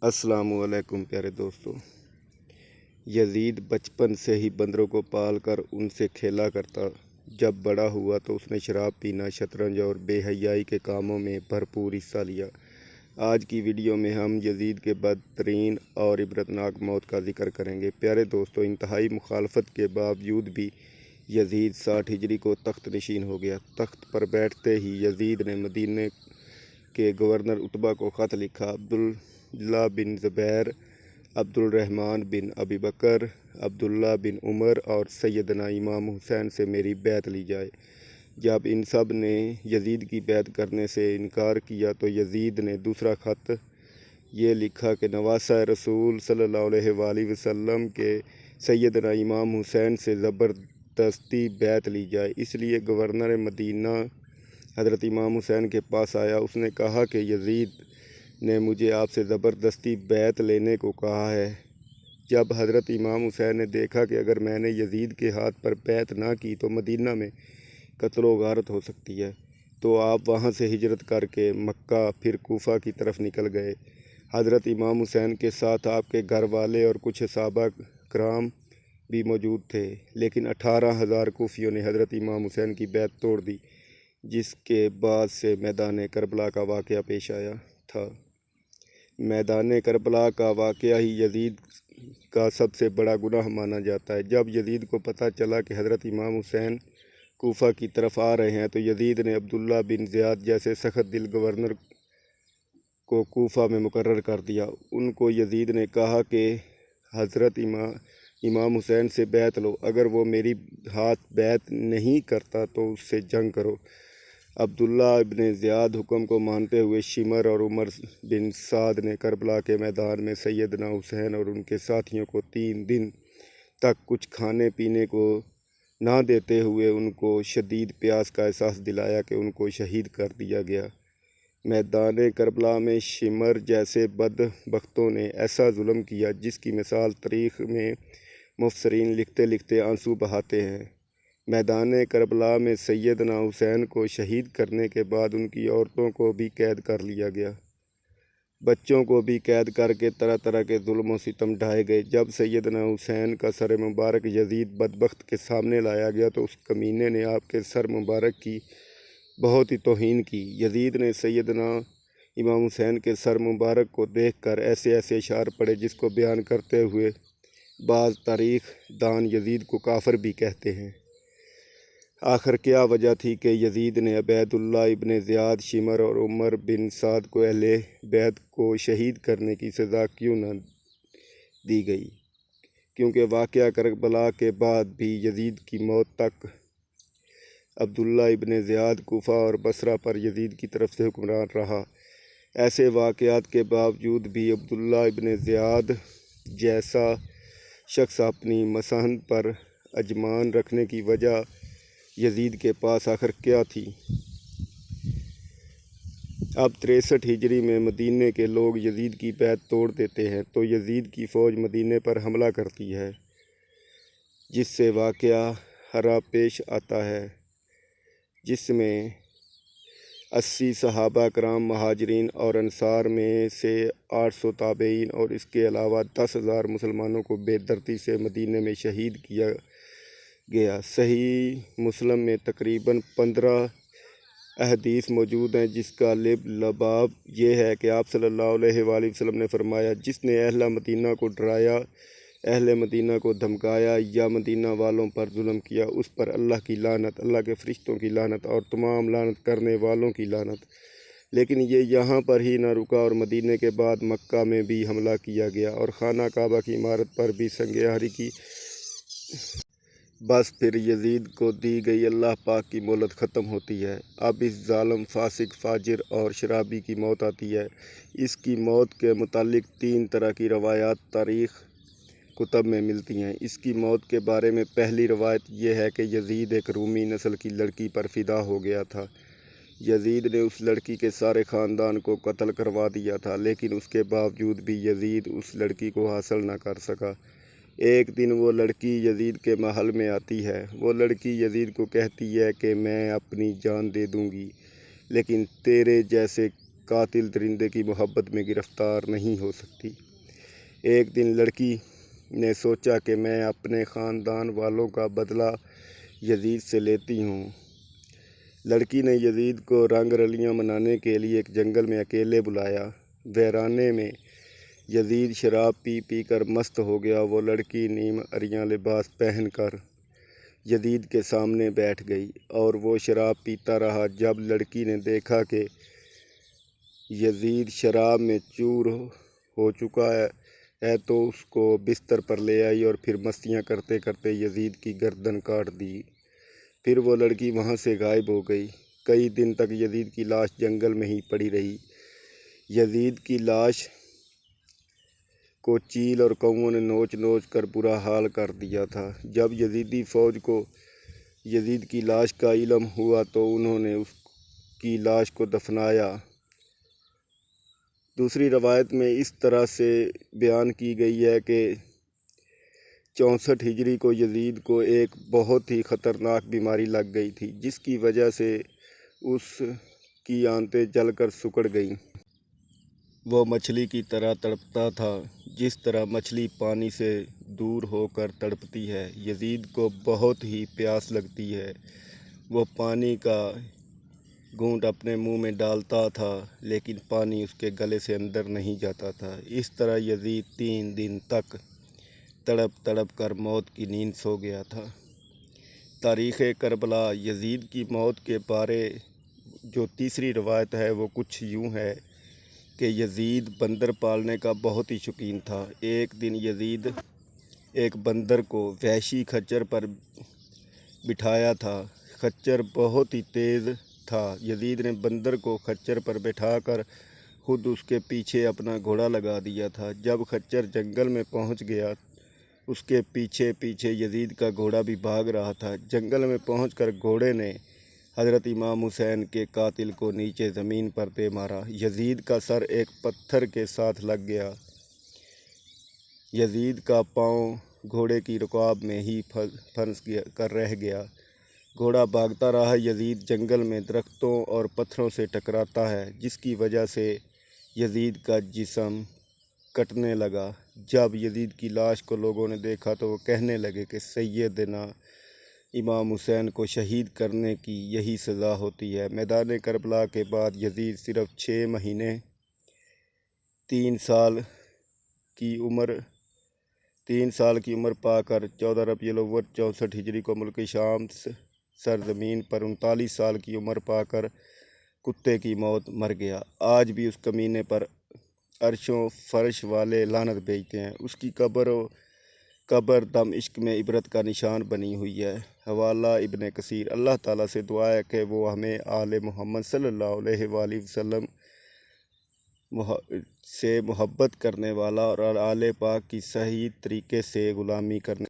السلام علیکم پیارے دوستو۔ یزید بچپن سے ہی بندروں کو پال کر ان سے کھیلا کرتا۔ جب بڑا ہوا تو اس نے شراب پینا، شطرنج اور بے حیائی کے کاموں میں بھرپور حصہ لیا۔ آج کی ویڈیو میں ہم یزید کے بدترین اور عبرتناک موت کا ذکر کریں گے۔ پیارے دوستو، انتہائی مخالفت کے باوجود بھی یزید 60 ہجری کو تخت نشین ہو گیا۔ تخت پر بیٹھتے ہی یزید نے مدینے کے گورنر عتبہ کو خط لکھا: عبداللہ بن زبیر، عبد الرحمن بن ابی بکر، عبداللہ بن عمر اور سیدنا امام حسین سے میری بیعت لی جائے۔ جب ان سب نے یزید کی بیعت کرنے سے انکار کیا تو یزید نے دوسرا خط یہ لکھا کہ نواسہ رسول صلی اللہ علیہ وآلہ وسلم کے سیدنا امام حسین سے زبردستی بیعت لی جائے۔ اس لیے گورنر مدینہ حضرت امام حسین کے پاس آیا۔ اس نے کہا کہ یزید نے مجھے آپ سے زبردستی بیعت لینے کو کہا ہے۔ جب حضرت امام حسین نے دیکھا کہ اگر میں نے یزید کے ہاتھ پر بیعت نہ کی تو مدینہ میں قتل و غارت ہو سکتی ہے، تو آپ وہاں سے ہجرت کر کے مکہ پھر کوفہ کی طرف نکل گئے۔ حضرت امام حسین کے ساتھ آپ کے گھر والے اور کچھ صحابہ کرام بھی موجود تھے، لیکن 18,000 کوفیوں نے حضرت امام حسین کی بیعت توڑ دی، جس کے بعد سے میدان کربلا کا واقعہ پیش آیا تھا۔ میدان کربلا کا واقعہ ہی یزید کا سب سے بڑا گناہ مانا جاتا ہے۔ جب یزید کو پتہ چلا کہ حضرت امام حسین کوفہ کی طرف آ رہے ہیں تو یزید نے عبداللہ بن زیاد جیسے سخت دل گورنر کو کوفہ میں مقرر کر دیا۔ ان کو یزید نے کہا کہ حضرت امام حسین سے بیعت لو، اگر وہ میری ہاتھ بیعت نہیں کرتا تو اس سے جنگ کرو۔ عبداللہ ابن زیاد حکم کو مانتے ہوئے شمر اور عمر بن سعد نے کربلا کے میدان میں سیدنا حسین اور ان کے ساتھیوں کو 3 دن تک کچھ کھانے پینے کو نہ دیتے ہوئے ان کو شدید پیاس کا احساس دلایا کہ ان کو شہید کر دیا گیا۔ میدان کربلا میں شمر جیسے بدبختوں نے ایسا ظلم کیا جس کی مثال تاریخ میں مفسرین لکھتے لکھتے آنسو بہاتے ہیں۔ میدان کربلا میں سیدنا حسین کو شہید کرنے کے بعد ان کی عورتوں کو بھی قید کر لیا گیا، بچوں کو بھی قید کر کے طرح طرح کے ظلم و ستم ڈھائے گئے۔ جب سیدنا حسین کا سر مبارک یزید بدبخت کے سامنے لایا گیا تو اس کمینے نے آپ کے سر مبارک کی بہت ہی توہین کی۔ یزید نے سیدنا امام حسین کے سر مبارک کو دیکھ کر ایسے اشعار پڑھے جس کو بیان کرتے ہوئے بعض تاریخ دان یزید کو کافر بھی کہتے ہیں۔ آخر کیا وجہ تھی کہ یزید نے عبید اللہ ابن زیاد، شمر اور عمر بن سعد کو اہل بیت کو شہید کرنے کی سزا کیوں نہ دی گئی؟ کیونکہ واقعہ کربلا کے بعد بھی یزید کی موت تک عبداللہ ابن زیاد کوفہ اور بصرہ پر یزید کی طرف سے حکمران رہا۔ ایسے واقعات کے باوجود بھی عبداللہ ابن زیاد جیسا شخص اپنی مسحنت پر اجمان رکھنے کی وجہ یزید کے پاس آخر کیا تھی؟ اب 63 ہجری میں مدینے کے لوگ یزید کی بیعت توڑ دیتے ہیں تو یزید کی فوج مدینے پر حملہ کرتی ہے، جس سے واقعہ ہرا پیش آتا ہے، جس میں 80 صحابہ کرام مہاجرین اور انصار میں سے 800 تابعین اور اس کے علاوہ 10,000 مسلمانوں کو بے دردی سے مدینے میں شہید کیا گیا۔ صحیح مسلم میں تقریباً 15 احادیث موجود ہیں جس کا لباب یہ ہے کہ آپ صلی اللہ علیہ وآلہ وسلم نے فرمایا: جس نے اہل مدینہ کو ڈرایا، اہل مدینہ کو دھمکایا یا مدینہ والوں پر ظلم کیا، اس پر اللہ کی لعنت، اللہ کے فرشتوں کی لعنت اور تمام لعنت کرنے والوں کی لعنت۔ لیکن یہ یہاں پر ہی نہ رکا اور مدینے کے بعد مکہ میں بھی حملہ کیا گیا اور خانہ کعبہ کی عمارت پر بھی سنگ آہری کی۔ بس پھر یزید کو دی گئی اللہ پاک کی مہلت ختم ہوتی ہے۔ اب اس ظالم، فاسق، فاجر اور شرابی کی موت آتی ہے۔ اس کی موت کے متعلق 3 طرح کی روایات تاریخ کتب میں ملتی ہیں۔ اس کی موت کے بارے میں پہلی روایت یہ ہے کہ یزید ایک رومی نسل کی لڑکی پر فدا ہو گیا تھا۔ یزید نے اس لڑکی کے سارے خاندان کو قتل کروا دیا تھا، لیکن اس کے باوجود بھی یزید اس لڑکی کو حاصل نہ کر سکا۔ ایک دن وہ لڑکی یزید کے محل میں آتی ہے۔ وہ لڑکی یزید کو کہتی ہے کہ میں اپنی جان دے دوں گی، لیکن تیرے جیسے قاتل درندے کی محبت میں گرفتار نہیں ہو سکتی۔ ایک دن لڑکی نے سوچا کہ میں اپنے خاندان والوں کا بدلہ یزید سے لیتی ہوں۔ لڑکی نے یزید کو رنگ رلیاں منانے کے لیے ایک جنگل میں اکیلے بلایا۔ ویرانے میں یزید شراب پی پی کر مست ہو گیا۔ وہ لڑکی نیم عریاں لباس پہن کر یزید کے سامنے بیٹھ گئی اور وہ شراب پیتا رہا۔ جب لڑکی نے دیکھا کہ یزید شراب میں چور ہو چکا ہے تو اس کو بستر پر لے آئی اور پھر مستیاں کرتے کرتے یزید کی گردن کاٹ دی۔ پھر وہ لڑکی وہاں سے غائب ہو گئی۔ کئی دن تک یزید کی لاش جنگل میں ہی پڑی رہی۔ یزید کی لاش کو چیل اور کووں نے نوچ نوچ کر برا حال کر دیا تھا۔ جب یزیدی فوج کو یزید کی لاش کا علم ہوا تو انہوں نے اس کی لاش کو دفنایا۔ دوسری روایت میں اس طرح سے بیان کی گئی ہے کہ 64 ہجری کو یزید کو ایک بہت ہی خطرناک بیماری لگ گئی تھی، جس کی وجہ سے اس کی آنتیں جل کر سکڑ گئیں۔ وہ مچھلی کی طرح تڑپتا تھا، جس طرح مچھلی پانی سے دور ہو کر تڑپتی ہے۔ یزید کو بہت ہی پیاس لگتی ہے۔ وہ پانی کا گھونٹ اپنے منہ میں ڈالتا تھا لیکن پانی اس کے گلے سے اندر نہیں جاتا تھا۔ اس طرح یزید 3 دن تک تڑپ تڑپ کر موت کی نیند سو گیا تھا۔ تاریخ کربلا یزید کی موت کے بارے جو تیسری روایت ہے وہ کچھ یوں ہے کہ یزید بندر پالنے کا بہت ہی شوقین تھا۔ ایک دن یزید ایک بندر کو وحشی خچر پر بٹھایا تھا۔ خچر بہت ہی تیز تھا۔ یزید نے بندر کو خچر پر بٹھا کر خود اس کے پیچھے اپنا گھوڑا لگا دیا تھا۔ جب خچر جنگل میں پہنچ گیا، اس کے پیچھے پیچھے یزید کا گھوڑا بھی بھاگ رہا تھا۔ جنگل میں پہنچ کر گھوڑے نے حضرت امام حسین کے قاتل کو نیچے زمین پر دے مارا۔ یزید کا سر ایک پتھر کے ساتھ لگ گیا۔ یزید کا پاؤں گھوڑے کی رکاب میں ہی پھنس کر رہ گیا۔ گھوڑا بھاگتا رہا۔ یزید جنگل میں درختوں اور پتھروں سے ٹکراتا ہے، جس کی وجہ سے یزید کا جسم کٹنے لگا۔ جب یزید کی لاش کو لوگوں نے دیکھا تو وہ کہنے لگے کہ سیدنا امام حسین کو شہید کرنے کی یہی سزا ہوتی ہے۔ میدان کربلا کے بعد یزید صرف 6 مہینے 3 سال کی عمر پا کر 14 ربیع الاول 64 ہجری کو ملک شام سرزمین پر 39 سال کی عمر پا کر کتے کی موت مر گیا۔ آج بھی اس کمینے پر عرش و فرش والے لعنت بھیجتے ہیں۔ اس کی قبر دمشق میں عبرت کا نشان بنی ہوئی ہے۔ حوالہ ابن کثیر۔ اللہ تعالیٰ سے دعا ہے کہ وہ ہمیں آل محمد صلی اللہ علیہ وآلہ وسلم سے محبت کرنے والا اور آل پاک کی صحیح طریقے سے غلامی کرنے